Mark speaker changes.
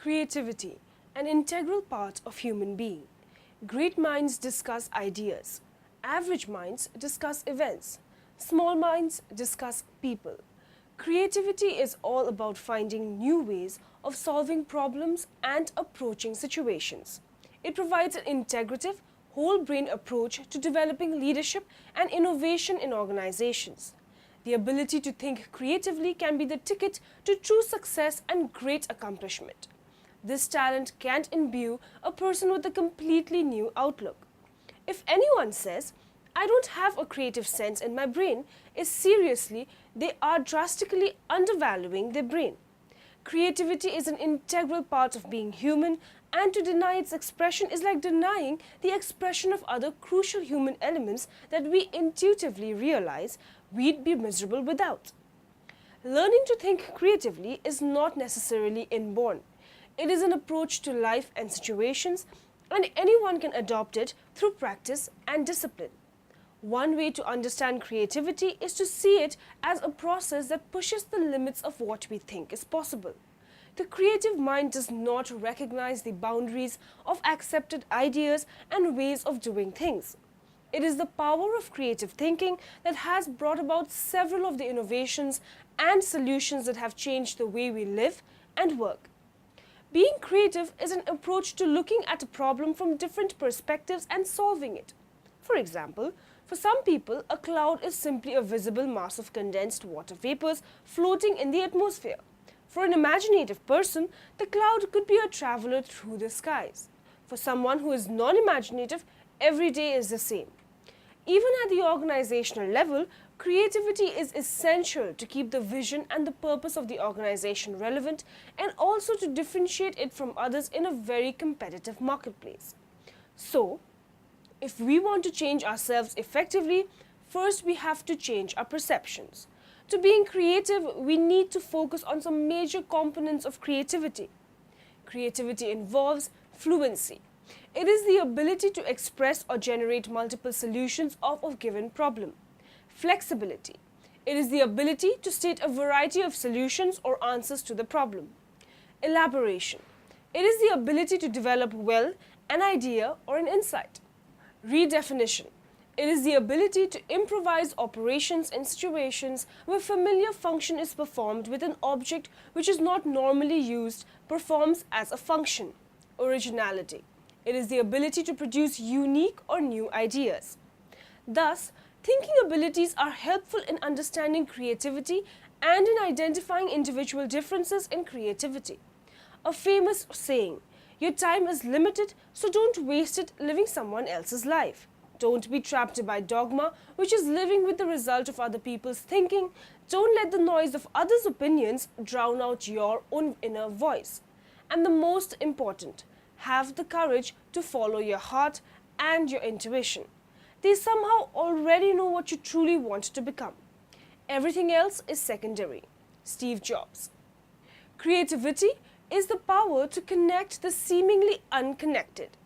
Speaker 1: Creativity, an integral part of human being. Great minds discuss ideas. Average minds discuss events. Small minds discuss people. Creativity is all about finding new ways of solving problems and approaching situations. It provides an integrative, whole-brain approach to developing leadership and innovation in organizations. The ability to think creatively can be the ticket to true success and great accomplishment. This talent can't imbue a person with a completely new outlook. If anyone says, "I don't have a creative sense in my brain," they are drastically undervaluing their brain. Creativity is an integral part of being human, and to deny its expression is like denying the expression of other crucial human elements that we intuitively realize we'd be miserable without. Learning to think creatively is not necessarily inborn. It is an approach to life and situations, and anyone can adopt it through practice and discipline. One way to understand creativity is to see it as a process that pushes the limits of what we think is possible. The creative mind does not recognize the boundaries of accepted ideas and ways of doing things. It is the power of creative thinking that has brought about several of the innovations and solutions that have changed the way we live and work. Being creative is an approach to looking at a problem from different perspectives and solving it. For example, for some people, a cloud is simply a visible mass of condensed water vapors floating in the atmosphere. For an imaginative person, the cloud could be a traveler through the skies. For someone who is non-imaginative, every day is the same. Even at the organizational level, creativity is essential to keep the vision and the purpose of the organization relevant and also to differentiate it from others in a very competitive marketplace. So, if we want to change ourselves effectively, first we have to change our perceptions. To being creative, we need to focus on some major components of creativity. Creativity involves fluency. It is the ability to express or generate multiple solutions of a given problem. Flexibility. It is the ability to state a variety of solutions or answers to the problem. Elaboration. It is the ability to develop well an idea or an insight. Redefinition. It is the ability to improvise operations in situations where familiar function is performed with an object which is not normally used, performs as a function. Originality. It is the ability to produce unique or new ideas. Thus, thinking abilities are helpful in understanding creativity and in identifying individual differences in creativity. A famous saying, "Your time is limited, so don't waste it living someone else's life." Don't be trapped by dogma, which is living with the result of other people's thinking. Don't let the noise of others' opinions drown out your own inner voice. And the most important, have the courage to follow your heart and your intuition. They somehow already know what you truly want to become. Everything else is secondary. Steve Jobs. Creativity is the power to connect the seemingly unconnected.